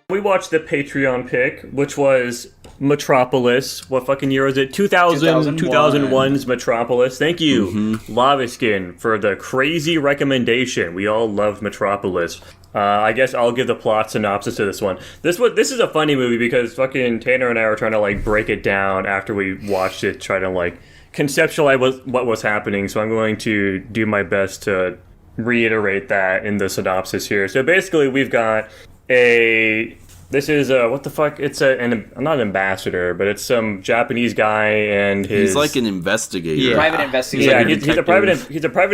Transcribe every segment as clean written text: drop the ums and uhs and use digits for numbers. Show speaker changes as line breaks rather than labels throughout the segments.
We watched the Patreon pick, which was Metropolis. What fucking year was it? 2001's Metropolis. Thank you, Laviskin, for the crazy recommendation. We all loved Metropolis. I guess I'll give the plot synopsis to this one. This is a funny movie because fucking Tanner and I were trying to like break it down after we watched it, try to like conceptualize what was happening. So I'm going to do my best to reiterate that in the synopsis here. So basically, we've got this is what the fuck? It's not an ambassador, but it's some Japanese guy and his.
He's like an investigator,
private investigator.
Yeah, he's a private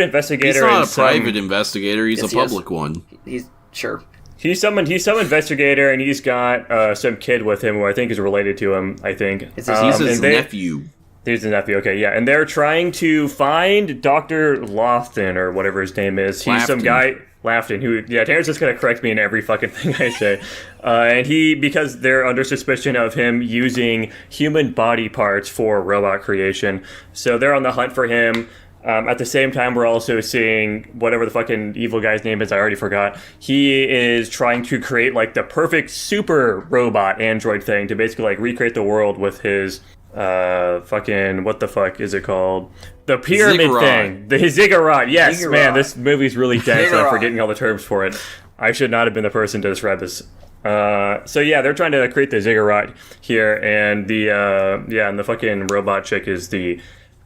investigator.
He's not a private investigator. He's a public one.
He's sure.
He's some investigator, and he's got some kid with him who I think is related to him. I think
he's his nephew.
He's his nephew. Okay, yeah, and they're trying to find Dr. Lofton or whatever his name is. He's some guy. Lafton, who, Terrence's just gonna correct me in every fucking thing I say. And because they're under suspicion of him using human body parts for robot creation. So they're on the hunt for him. At the same time, we're also seeing whatever the fucking evil guy's name is, I already forgot. He is trying to create, like, the perfect super robot android thing to basically, like, recreate the world with his, fucking, what the fuck is it called? The pyramid thing. The ziggurat. Yes, ziggurat. Man, this movie's really dense and I'm forgetting all the terms for it. I should not have been the person to describe this. So yeah, they're trying to create the ziggurat here, and and the fucking robot chick is the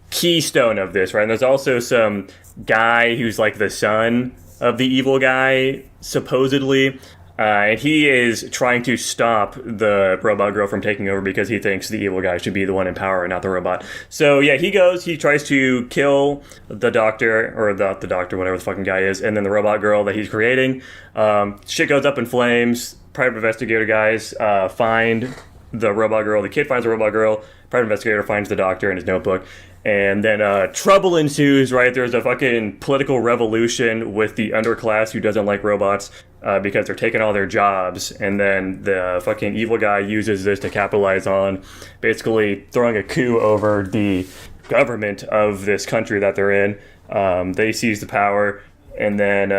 keystone of this, right? And there's also some guy who's like the son of the evil guy, supposedly. And he is trying to stop the robot girl from taking over because he thinks the evil guy should be the one in power and not the robot. So yeah, he tries to kill the doctor, or the doctor, whatever the fucking guy is, and then the robot girl that he's creating. Shit goes up in flames. Private investigator guys find the robot girl. The kid finds the robot girl. Private investigator finds the doctor in his notebook. And then trouble ensues, right? There's a fucking political revolution with the underclass who doesn't like robots because they're taking all their jobs. And then the fucking evil guy uses this to capitalize on basically throwing a coup over the government of this country that they're in. They seize the power, and then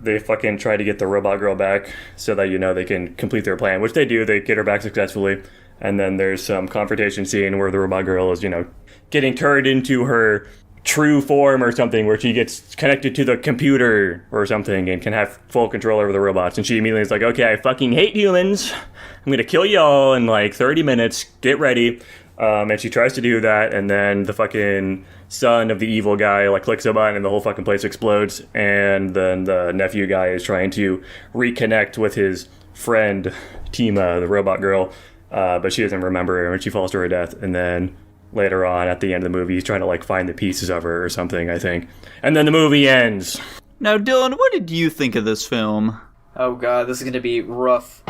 they fucking try to get the robot girl back so that, they can complete their plan, which they do. They get her back successfully. And then there's some confrontation scene where the robot girl is, getting turned into her true form or something, where she gets connected to the computer or something and can have full control over the robots. And she immediately is like, okay, I fucking hate humans. I'm going to kill y'all in like 30 minutes. Get ready. And she tries to do that. And then the fucking son of the evil guy like clicks a button and the whole fucking place explodes. And then the nephew guy is trying to reconnect with his friend, Tima, the robot girl. But she doesn't remember her and she falls to her death. And then later on, at the end of the movie, he's trying to like find the pieces of her or something, I think. And then the movie ends.
Now, Dylan, what did you think of this film?
Oh god, this is gonna be rough.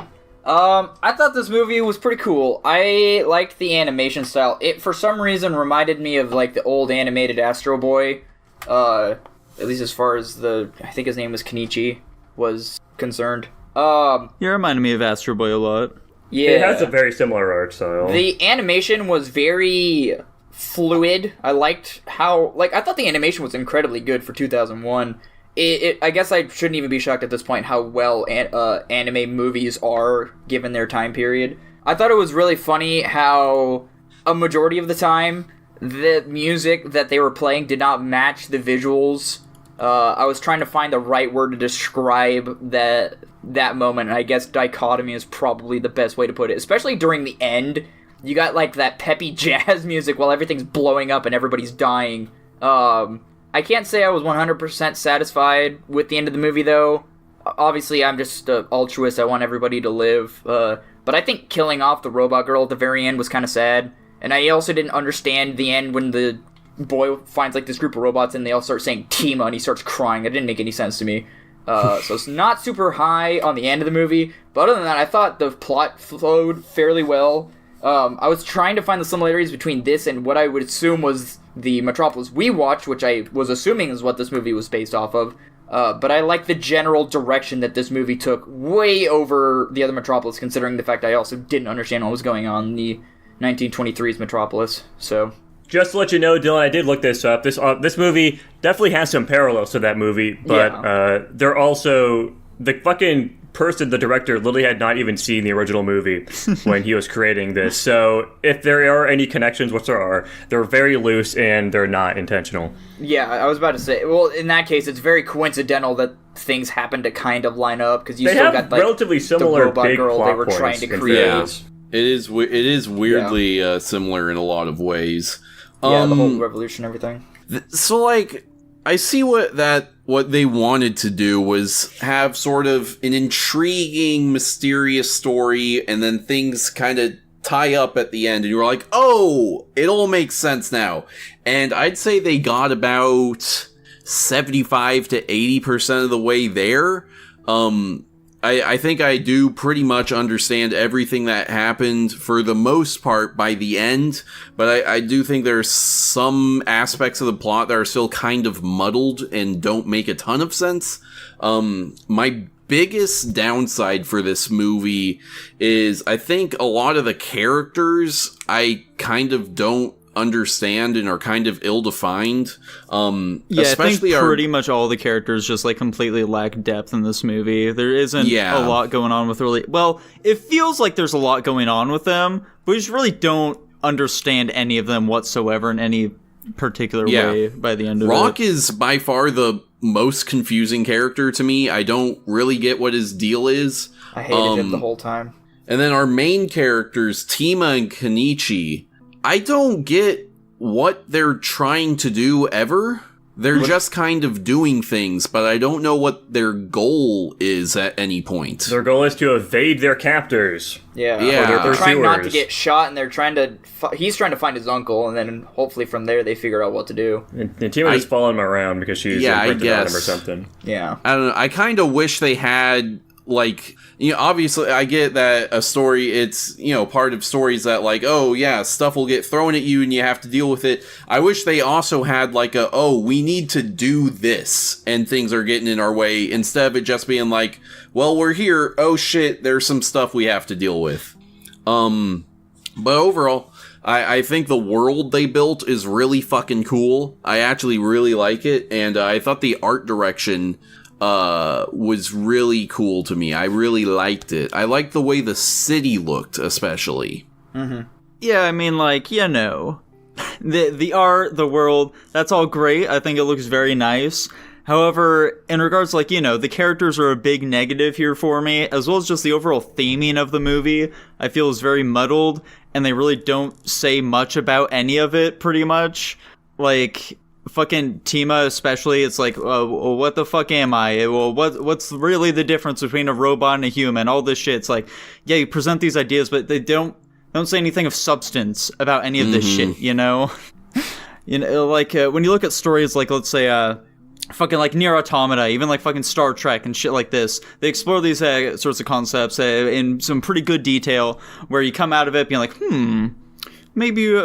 I thought this movie was pretty cool. I liked the animation style. It, for some reason, reminded me of like the old animated Astro Boy. At least as far as I think his name was Kenichi, was concerned.
You reminded me of Astro Boy a lot.
Yeah.
It has a very similar art style.
The animation was very fluid. I liked how, I thought the animation was incredibly good for 2001. I guess I shouldn't even be shocked at this point how well anime movies are given their time period. I thought it was really funny how a majority of the time the music that they were playing did not match the visuals. I was trying to find the right word to describe that moment, and I guess dichotomy is probably the best way to put it. Especially during the end, you got like that peppy jazz music while everything's blowing up and everybody's dying. I can't say I was 100% satisfied with the end of the movie, though. Obviously, I'm just an altruist. I want everybody to live. But I think killing off the robot girl at the very end was kind of sad. And I also didn't understand the end when the boy finds like this group of robots and they all start saying Tima and he starts crying. That didn't make any sense to me. So it's not super high on the end of the movie. But other than that, I thought the plot flowed fairly well. I was trying to find the similarities between this and what I would assume was the Metropolis we watched, which I was assuming is what this movie was based off of. But I like the general direction that this movie took way over the other Metropolis, considering the fact I also didn't understand what was going on in the 1923's Metropolis. So,
just to let you know, Dylan, I did look this up. This movie definitely has some parallels to that movie, but they're also the fucking person, the director, literally had not even seen the original movie when he was creating this. So if there are any connections, which there are, they're very loose and they're not intentional.
Yeah, I was about to say, well, in that case, it's very coincidental that things happen to kind of line up, because you still got, like,
relatively similar
the robot
big
girl
plot
they were trying to create.
Yeah. It is weirdly similar in a lot of ways.
Yeah, the whole revolution and everything.
So, like, I see what they wanted to do was have sort of an intriguing, mysterious story, and then things kind of tie up at the end, and you're like, oh, it all makes sense now. And I'd say they got about 75 to 80% of the way there. I think I do pretty much understand everything that happened for the most part by the end, but I do think there's some aspects of the plot that are still kind of muddled and don't make a ton of sense. My biggest downside for this movie is I think a lot of the characters I kind of don't understand and are kind of ill-defined.
Especially I think pretty much all the characters just like completely lack depth in this movie. There isn't a lot going on with it feels like there's a lot going on with them, but we just really don't understand any of them whatsoever in any particular way by the end of it.
Rock is by far the most confusing character to me. I don't really get what his deal is.
I hated him the whole time.
And then our main characters, Tima and Kenichi, I don't get what they're trying to do ever. They're just kind of doing things, but I don't know what their goal is at any point.
Their goal is to evade their captors.
Yeah.
They're
trying not to get shot, and they're trying to... he's trying to find his uncle, and then hopefully from there they figure out what to do.
And Tima is following him around because she's imprinted on him or something.
Yeah.
I don't know. I kind of wish they had, like... obviously, I get that a story, it's, part of stories that, like, oh, yeah, stuff will get thrown at you and you have to deal with it. I wish they also had, like, we need to do this, and things are getting in our way, instead of it just being like, well, we're here, oh, shit, there's some stuff we have to deal with. But overall, I think the world they built is really fucking cool. I actually really like it, and I thought the art direction... was really cool to me. I really liked it. I liked the way the city looked, especially.
Mm-hmm. Yeah, I mean, the art, the world, that's all great. I think it looks very nice. However, in regards to, the characters are a big negative here for me, as well as just the overall theming of the movie, I feel is very muddled, and they really don't say much about any of it, pretty much. Fucking Tima especially, it's like, what the fuck am I? Well, what's really the difference between a robot and a human? All this shit. It's like, yeah, you present these ideas, but they don't say anything of substance about any of this shit, when you look at stories like, let's say, fucking Nier Automata, even fucking Star Trek and shit like this, they explore these sorts of concepts in some pretty good detail, where you come out of it being like, maybe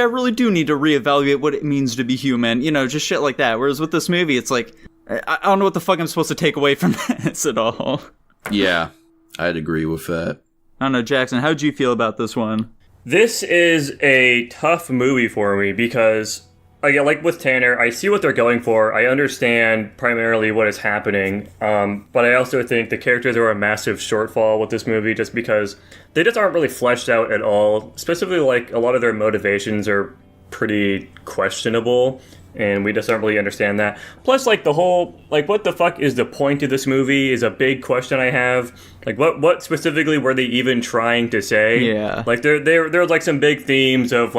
I really do need to reevaluate what it means to be human, just shit like that. Whereas with this movie, it's like, I don't know what the fuck I'm supposed to take away from this at all.
Yeah, I'd agree with that.
I don't know, Jackson, how'd you feel about this one?
This is a tough movie for me because, like with Tanner, I see what they're going for. I understand primarily what is happening, but I also think the characters are a massive shortfall with this movie just because they just aren't really fleshed out at all. Specifically, a lot of their motivations are pretty questionable, and we just don't really understand that. Plus, the whole, what the fuck is the point of this movie is a big question I have. What specifically were they even trying to say?
Yeah.
There's some big themes of,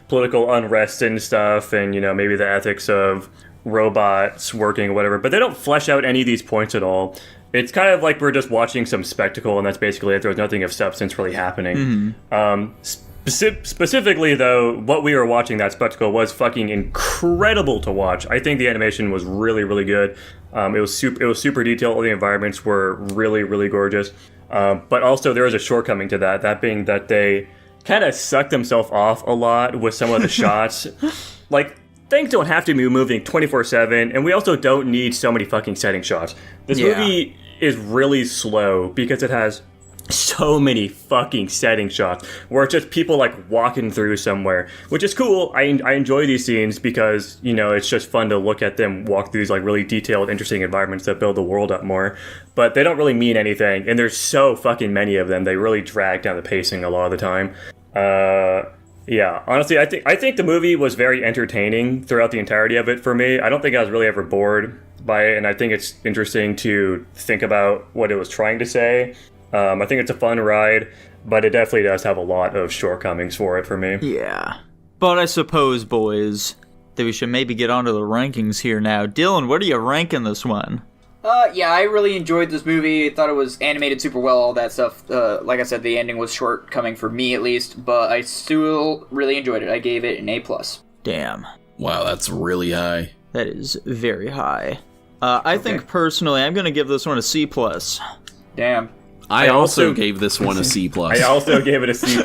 political unrest and stuff, and, maybe the ethics of robots working or whatever, but they don't flesh out any of these points at all. It's kind of like we're just watching some spectacle, and that's basically it. There's nothing of substance really happening. Specifically, though, what we were watching, that spectacle, was fucking incredible to watch. I think the animation was really, really good. It was super detailed. All the environments were really, really gorgeous. But also, there is a shortcoming to that being that they kind of suck themselves off a lot with some of the shots. Things don't have to be moving 24/7, and we also don't need so many fucking setting shots. This movie is really slow because it has so many fucking setting shots where it's just people like walking through somewhere, which is cool. I enjoy these scenes because, you know, it's just fun to look at them walk through these like really detailed, interesting environments that build the world up more. But they don't really mean anything, and there's so fucking many of them. They really drag down the pacing a lot of the time. Yeah, honestly, I think the movie was very entertaining throughout the entirety of it for me. I don't think I was really ever bored by it, and I think it's interesting to think about what it was trying to say. I think it's a fun ride, but it definitely does have a lot of shortcomings for it for me.
Yeah. But I suppose, boys, that we should maybe get onto the rankings here now. Dylan, what are you ranking this one?
Yeah, I really enjoyed this movie. I thought it was animated super well, all that stuff. Like I said, the ending was shortcoming for me at least, but I still really enjoyed it. I gave it an A+.
Damn.
Wow, that's really high.
That is very high. I think personally, I'm going to give this one a C+.
Damn.
I also gave this one a C+.
I also gave it a C+.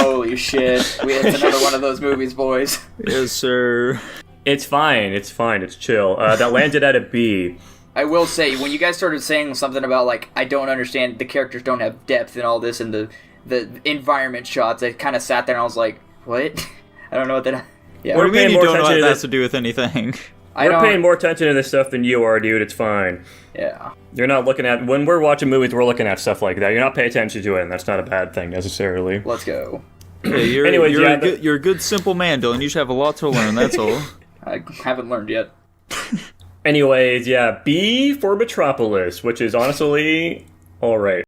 Holy shit. It's another one of those movies, boys.
Yes, sir.
It's fine, it's chill. That landed at a B.
I will say, when you guys started saying something about, like, I don't understand, the characters don't have depth and all this, and the environment shots, I kind of sat there and I was like, what? I don't know what that... Yeah.
What do you mean you
more
don't know what
attention
that
to
has to do with anything?
We're paying more attention to this stuff than you are, dude. It's fine.
Yeah.
You're not looking at... When we're watching movies, we're looking at stuff like that. You're not paying attention to it, and that's not a bad thing, necessarily.
Let's go.
Yeah, you're a good, simple man, Dylan. You should have a lot to learn, that's all.
I haven't learned yet.
Anyways, yeah, B for Metropolis, which is honestly alright.